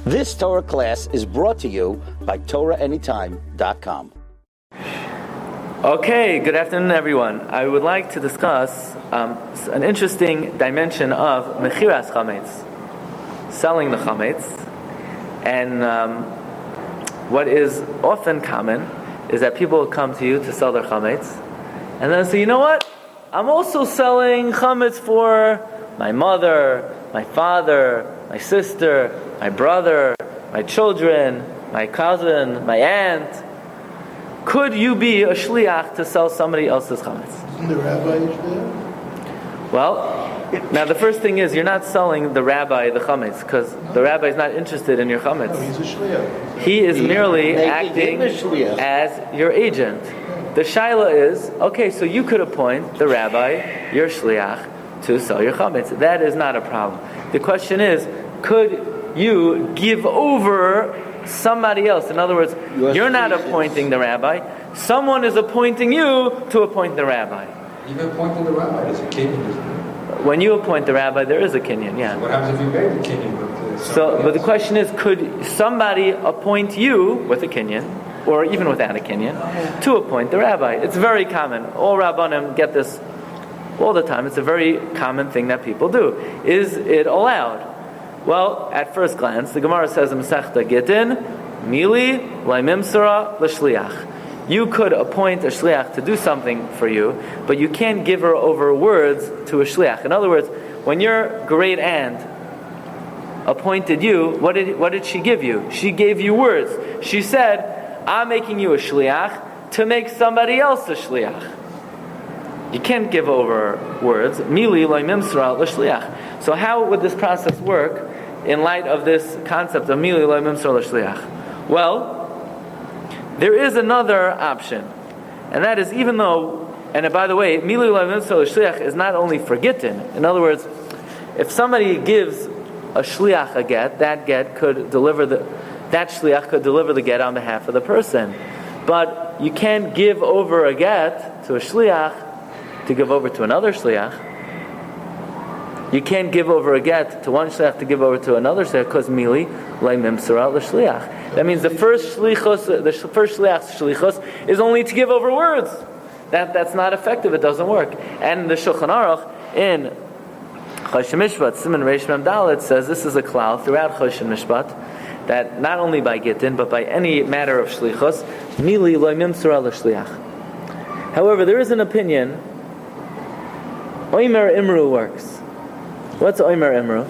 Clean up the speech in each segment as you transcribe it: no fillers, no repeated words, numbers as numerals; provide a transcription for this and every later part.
This Torah class is brought to you by TorahAnytime.com. Okay, good afternoon, everyone. I would like to discuss an interesting dimension of mechiras chametz, selling the chametz, and what is often common is that people come to you to sell their chametz, and then say, you know what? I'm also selling chametz for my mother, my father, my sister, my brother, my children, my cousin, my aunt. Could you be a shliach to sell somebody else's chametz? Isn't the rabbi there? Well, now the first thing is you're not selling the rabbi the chametz because the rabbi is not interested in your chametz. No, he's a shliach. He is merely acting as your agent. The shaila is, okay, so you could appoint the rabbi, your shliach, to sell your chametz. That is not a problem. The question is, could you give over somebody else? In other words, you're not appointing the rabbi. Someone is appointing you to appoint the rabbi. Even appointing the rabbi, there's a kinyan, isn't there? When you appoint the rabbi, there is a kinyan, yeah. So what happens if you make the kinyan? But the question is, could somebody appoint you with a kinyan, or even without a kinyan, to appoint the rabbi? It's very common. All rabbanim get this all the time. It's a very common thing that people do. Is it allowed? Well, at first glance, the Gemara says in Masechta Gittin, Mili laimimsara l'shliach. You could appoint a shliach to do something for you, but you can't give her over words to a shliach. In other words, when your great aunt appointed you, what did she give you? She gave you words. She said, I'm making you a shliach to make somebody else a shliach. You can't give over words. Mili laimimsara l'shliach. So how would this process work in light of this concept of mili laimimsara l'shliach? Well, there is another option, and that is even though, and by the way, mili laimimsara l'shliach is not only for gittin. In other words, if somebody gives a shliach a get, that shliach could deliver the get on behalf of the person. But you can't give over a get to a shliach to give over to another shliach. You can't give over a get to one shliach to give over to another shliach because mili laimimsara l'shliach. That means the first shliach's shlichus is only to give over words. That's not effective. It doesn't work. And the Shulchan Aruch in Choshen Mishpat Siman Reish Mem Dalet says this is a klal throughout Choshen Mishpat that not only by gittin but by any matter of shlichus mili laimimsara l'shliach. However, there is an opinion. Omer Imru works. What's Omer Imru?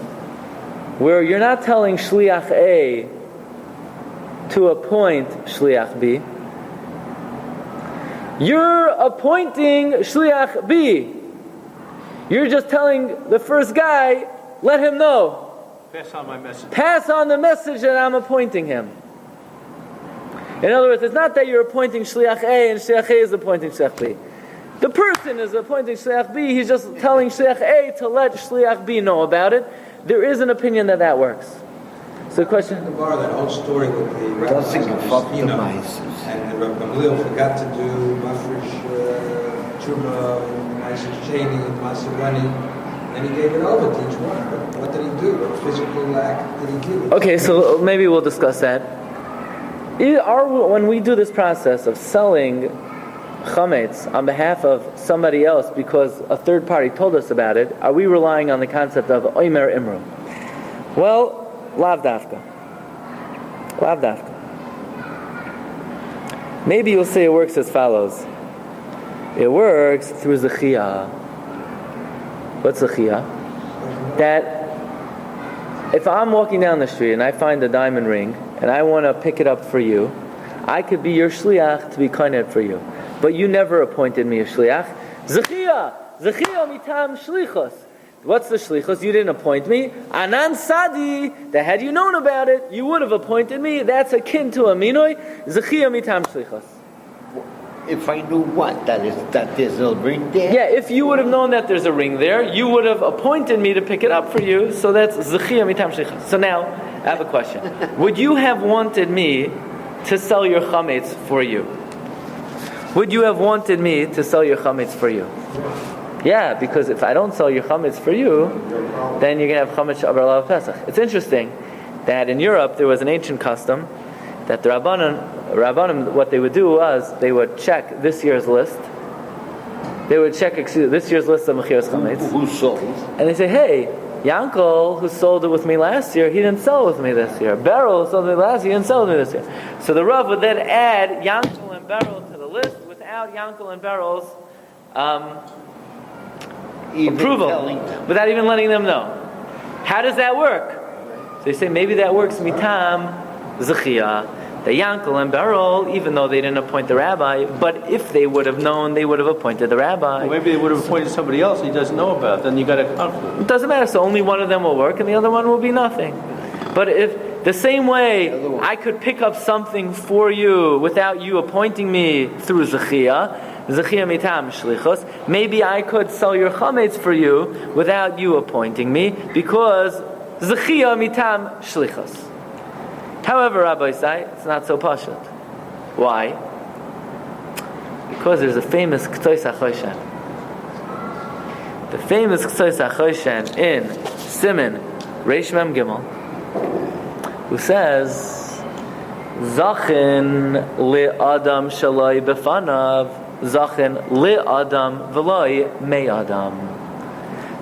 Where you're not telling Shliach A to appoint Shliach B. You're appointing Shliach B. You're just telling the first guy, let him know. Pass on my message. Pass on the message that I'm appointing him. In other words, it's not that you're appointing Shliach A and Shliach A is appointing Shliach B. The person is appointing Shliach B, he's just telling Shliach A to let Shliach B know about it. There is an opinion that works. So the question... The bar, that old story with the rabbis and Rabbi Gamliel forgot to do Mafresh, Truma, Ma'aser Cheni, Ma'aser Rani, and he gave it over to each one. But what did he do? What physical act did he do? Okay, so maybe we'll discuss that. When we do this process of selling chametz on behalf of somebody else because a third party told us about it, are we relying on the concept of Omer Imru? Well, lav dafka. Maybe you'll say it works as follows. It works through zechiyah. What's zechiyah? That if I'm walking down the street and I find a diamond ring and I want to pick it up for you, I could be your shliach to be koined for you. But you never appointed me a shliach. Zechiyah mitam shlichus. What's the shlichus? You didn't appoint me. Anan sadi, that had you known about it, you would have appointed me. That's akin to a minoi. Zechiyah mitam shlichus. If I knew what? That there's a ring there? Yeah, if you would have known that there's a ring there, you would have appointed me to pick it up for you. So that's zechiyah mitam shlichus. So now, I have a question. Would you have wanted me to sell your chametz for you? Would you have wanted me to sell your chametz for you? Yeah, because if I don't sell your chametz for you, then you're going to have chametz shavar alav Pesach. It's interesting that in Europe there was an ancient custom that the Rabbanim, what they would do was they would check this year's list. They would check this year's list of Mechiras Chametz. Who sold? And they say, hey, Yankel, who sold it with me last year, he didn't sell it with me this year. Beryl, who sold it with me last year, he didn't sell it with me this year. So the Rav would then add Yankel and Beryl to the list without Yankel and Beryl's approval, without even letting them know. How does that work? So they say maybe that works mitam Zechia. The Yankel and Beryl, even though they didn't appoint the rabbi, but if they would have known, they would have appointed the rabbi. Well, maybe they would have appointed somebody else he doesn't know about. Then you got a conflict. It doesn't matter. So only one of them will work, and the other one will be nothing. But if the same way I could pick up something for you without you appointing me through Zechia mitam shlichus, maybe I could sell your chametz for you without you appointing me because Zechia mitam shlichus. However, Rabbi say it's not so pashut. Why? Because there's a famous K'tois HaChoshen. The famous K'tois HaChoshen in Siman Reish Mem Gimel, who says, Zachin li Adam shaloi befanav, Zachin li Adam v'loi mei Adam.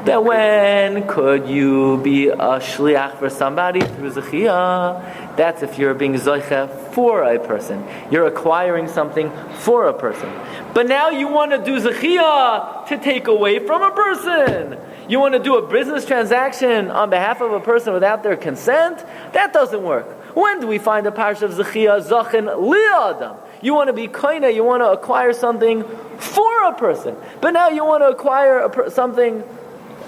That when could you be a shliach for somebody through Zechia? That's if you're being zoicha for a person. You're acquiring something for a person. But now you want to do Zechia to take away from a person. You want to do a business transaction on behalf of a person without their consent? That doesn't work. When do we find a parish of Zechia? Zachin li Adam. You want to be koina, you want to acquire something for a person. But now you want to acquire something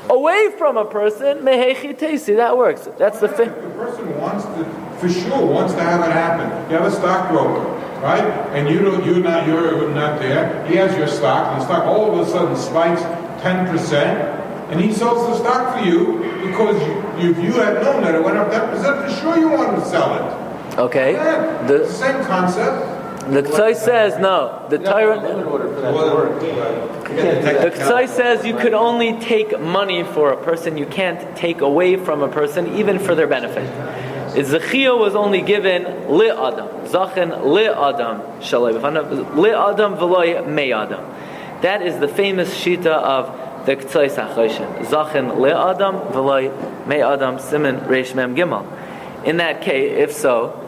away from a person, mehechi teisi, that works. That's the thing. The person wants to, for sure, wants to have it happen. You have a stockbroker, right? And you're not there. He has your stock, and the stock all of a sudden spikes 10%, and he sells the stock for you because if you had known that it went up 10%, for sure you want to sell it. Okay. Yeah, the same concept. The K'tzai says no. The Torah. The K'tzai says you could only take money for a person. You can't take away from a person, even for their benefit. Zechia was only given li Adam. Zachin li Adam shaloi b'fanav li Adam v'loi mei Adam. That is the famous shita of the K'tzai HaChoshen. Zachin li Adam v'loi mei Adam. Siman Reish Mem Gimel. In that case, if so,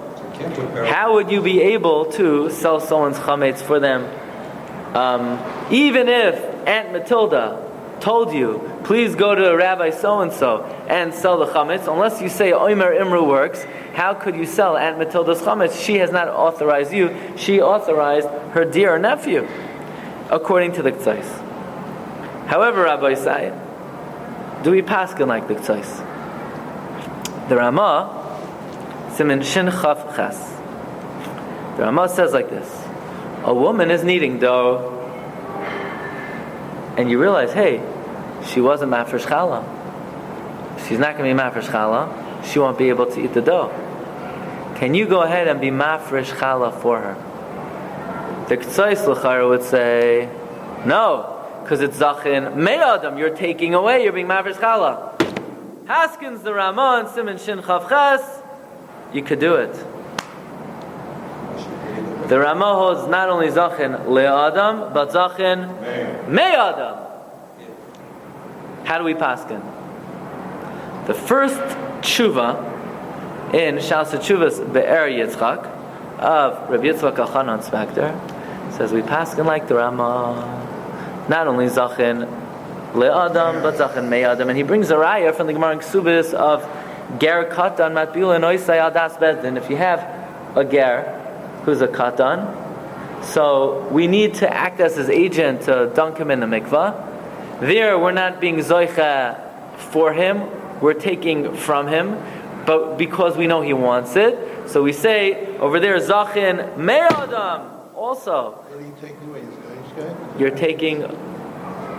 how would you be able to sell someone's chametz for them? Even if Aunt Matilda told you, please go to Rabbi so-and-so and sell the chametz, unless you say Omer Imru works, how could you sell Aunt Matilda's chametz? She has not authorized you, she authorized her dear nephew, according to the K'tzais. However, Rabbi say, do we paskin like the K'tzais? The Ramah, Siman Shin Chaf Ches. The Ramah says like this: a woman is kneading dough, and you realize, hey, she wasn't mafresh challah. She's not going to be mafresh challah. She won't be able to eat the dough. Can you go ahead and be mafresh challah for her? The K'tzais L'chara would say, no, because it's zachin mei Adam. You're taking away. You're being mafresh challah. Haskins the Ramah and Siman Shin Chaf Ches. You could do it. The Ramah holds not only Zachin Le Adam, but Zachin Mei Adam. How do we paskin? The first tshuva in Shas Tshuvas Be'er Yitzchak of Rabbi Yitzchak Elchanan Spector says we paskin like the Ramah. Not only Zachin Le Adam, but Zachin Mei Adam. And he brings a raya from the Gemara in Ksubis of Ger katan matbil and oisay adas bezdin. If you have a ger who's a katan, so we need to act as his agent to dunk him in the mikvah. There, we're not being zoicha for him; we're taking from him, but because we know he wants it, so we say over there, zachin mei adam. Also, What are you taking away? This guy?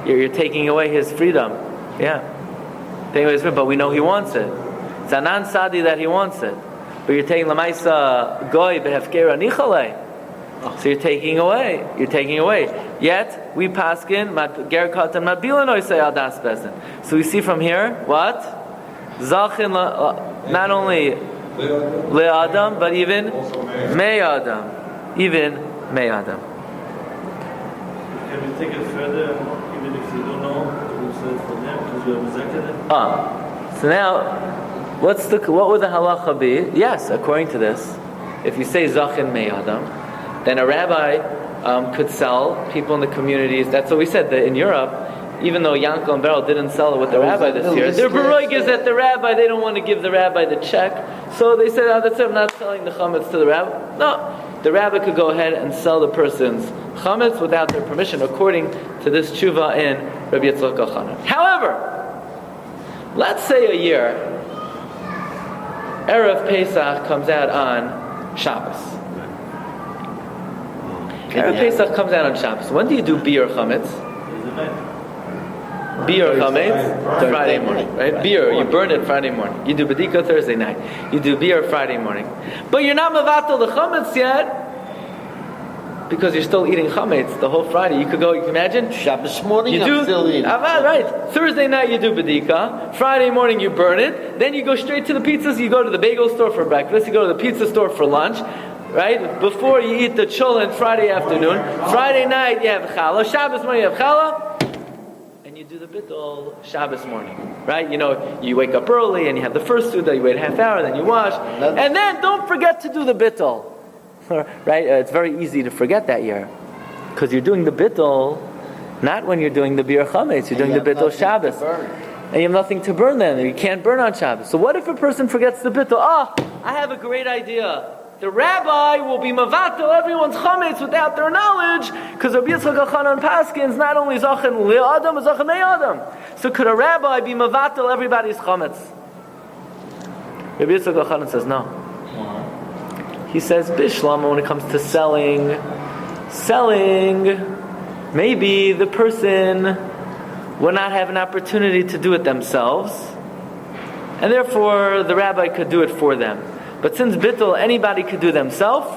you're taking away his freedom. Yeah, taking away his freedom, but we know he wants it. It's anan sadi that he wants it, but you're taking lamaisa goy behefkera nichalei. So you're taking away. Yet we paskin ger katan matbilan oisay adas bezin. So we see from here what zachin not only le'adam, but even Also me'adam. Even me'adam. Can we take it further, even if you don't know, we say it for them, because you have a So now, what would the halacha be? Yes, according to this, if you say zachin me'adam, then a rabbi could sell people in the communities. That's what we said, that in Europe, even though Yankel and Beryl didn't sell it with the rabbi this year, their baroig is that the rabbi, they don't want to give the rabbi the check, so they said, that's it, I'm not selling the chametz to the rabbi. No, the rabbi could go ahead and sell the person's chametz without their permission, according to this tshuva in Rabbi Yitzchak Elchanan. However, let's say a year, Erev Pesach comes out on Shabbos. Erev Pesach comes out on Shabbos. When do you do beer chametz? Beer chametz Friday morning, right? Beer, you burn it Friday morning. You do bedika Thursday night. You do beer Friday morning. But you're not mevatel the chametz yet, because you're still eating chametz the whole Friday. You could go, you can imagine? Shabbos morning, I'm still eating. Right. Thursday night you do bedika. Friday morning you burn it. Then you go straight to the pizzas. You go to the bagel store for breakfast. You go to the pizza store for lunch. Right? Before you eat the cholent Friday afternoon. Friday night you have challah. Shabbos morning you have challah. And you do the bittul Shabbos morning. Right? You know, you wake up early and you have the first suda. You wait a half hour, then you wash. And then don't forget to do the bittul. Right? It's very easy to forget that year, because you're doing the bittul not when you're doing the bir chametz. You're doing the bittul Shabbos, and you have nothing to burn then. You can't burn on Shabbos. So what if a person forgets the bittul? I have a great idea. The rabbi will be mavatel everyone's chametz without their knowledge, because Rabbi Yitzchak Elchanan paskins not only zachin le'adam, but zachin me'adam. So could a rabbi be mavatel everybody's chametz? Rabbi Yitzchak Elchanan says no. He says, Bishlam, when it comes to selling, maybe the person will not have an opportunity to do it themselves, and therefore the rabbi could do it for them. But since bittul, anybody could do themselves,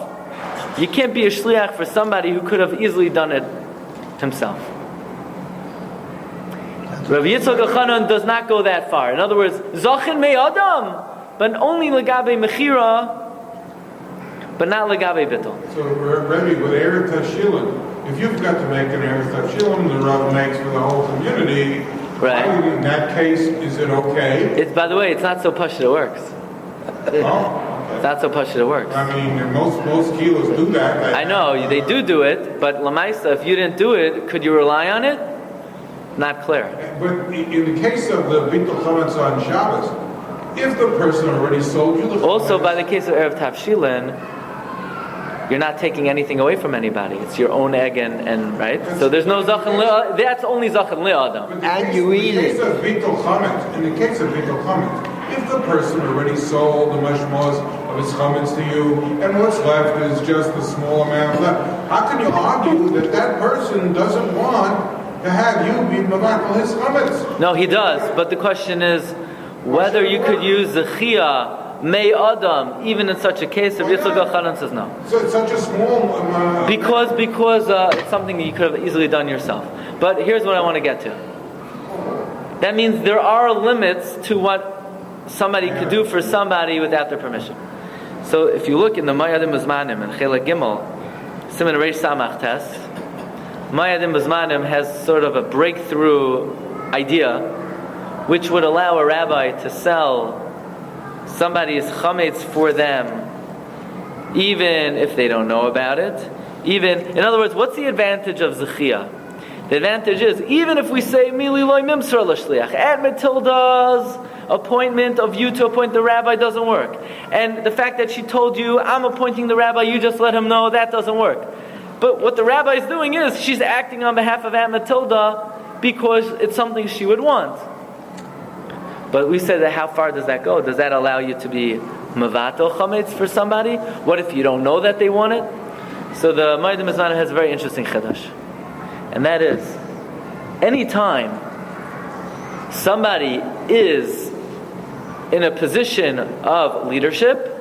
you can't be a shliach for somebody who could have easily done it himself. Rabbi Yitzchak Elchanan does not go that far. In other words, zachin me'adam, but only legabe mechira, but not legabe bittul. So, Rabbi, with Erev Tavshilin, if you've got to make an Erev Tavshilin, the Rav makes for the whole community, right? In that case, is it okay? It's, by the way, it's not so pashut it works. It's not so pashut it works. I mean, most kilos do that. I know, they do it, but lamaisa, if you didn't do it, could you rely on it? Not clear. But in the case of the bittul chametz on Shabbos, if the person already sold you the chametz, also, by the case of Erev Tavshilin, you're not taking anything away from anybody. It's your own egg and right? So there's no zachin le'adam. That's only zachin le'adam. And you eat it. In the case of bittul chametz, if the person already sold the mashmos of his chametz to you, and what's left is just a small amount left, how can you argue that person doesn't want to have you be mavatel his chametz? No, he does. But the question is whether you could use the chia May Adam, even in such a case, Rabbi Yitzchak Elchanan says no. So it's such a small because it's something that you could have easily done yourself. But here's what I want to get to. That means there are limits to what somebody could do for somebody without their permission. So if you look in the Mayadim Uzmanim and Chelak Gimel, Siman Reish Samach Tes, Mayadim Uzmanim has sort of a breakthrough idea which would allow a rabbi to sell somebody's chametz for them, even if they don't know about it. In other words, what's the advantage of zechia? The advantage is, even if we say mili loy mimsar l'shliach, Aunt Matilda's appointment of you to appoint the rabbi doesn't work, and the fact that she told you, I'm appointing the rabbi, you just let him know, that doesn't work. But what the rabbi is doing is, she's acting on behalf of Aunt Matilda because it's something she would want. But we said that how far does that go? Does that allow you to be mavatel chametz for somebody? What if you don't know that they want it? So the Ma'idim Mizana has a very interesting chiddush. And that is, anytime somebody is in a position of leadership,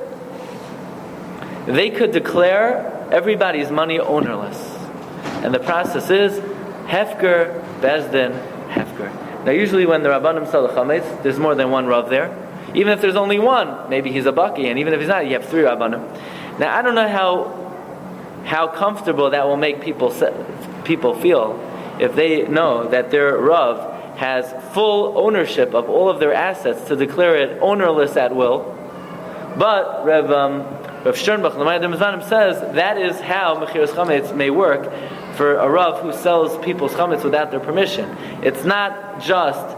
they could declare everybody's money ownerless. And the process is hefker, bezdin, hefker. Now usually when the Rabbanim sell the chametz, there's more than one Rav there. Even if there's only one, maybe he's a baki, and even if he's not, you have 3 rabbanim. Now I don't know how comfortable that will make people feel if they know that their Rav has full ownership of all of their assets to declare it ownerless at will. But Rav Sternbach, the Ma'adim Zvanim, says that is how Mechiras Chametz may work for a Rav who sells people's Chametz without their permission. It's not just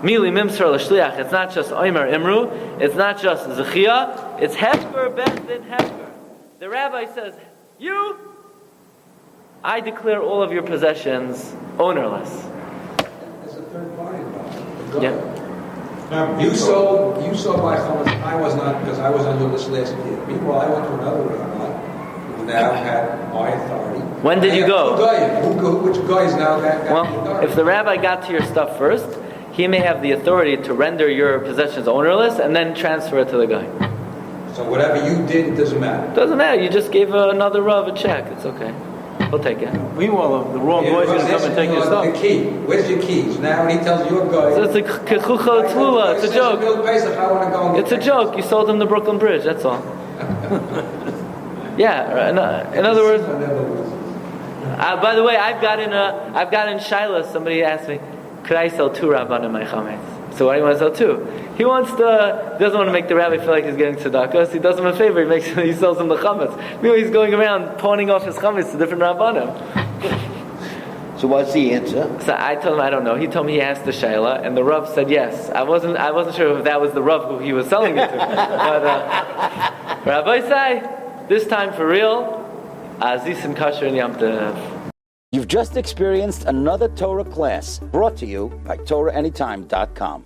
Mili Mimsar L'Shliach, it's not just Omer Imru, it's not just Zechia, it's Hefker Bendin Hefker. The rabbi says, I declare all of your possessions ownerless. As a third party, Yeah. Now, you sold my chametz. I was not, because I was on your list last year. Meanwhile, I went to another rabbi who now had my authority. When did you go? Which guy is now got Well, the authority? if the rabbi got to your stuff first, he may have the authority to render your possessions ownerless and then transfer it to the guy. So whatever you did, it doesn't matter. Doesn't matter. You just gave another Rav a check. It's okay. He'll take it. Meanwhile, the wrong guy's going to come and take your stuff. The key. Where's your keys? Now when he tells your guy... So it's a kechucha tzlula. It's a joke. It's a joke. You sold him the Brooklyn Bridge. That's all. Yeah. In other words... by the way, I've got in Shiloh, somebody asked me, could I sell 2 rabbanim my chametz? So why do you want to sell 2? He doesn't want to make the rabbi feel like he's getting tzedakah, so he does him a favor, he sells him the chametz. Meanwhile, he's going around pawning off his chametz to different rabbanim. So what's the answer? So I told him I don't know. He told me he asked the Shaila, and the Rav said yes. I wasn't sure if that was the Rav who he was selling it to. But Rabbi say, this time for real, Aziz and Kasher and Yom Tov. You've just experienced another Torah class brought to you by TorahAnytime.com.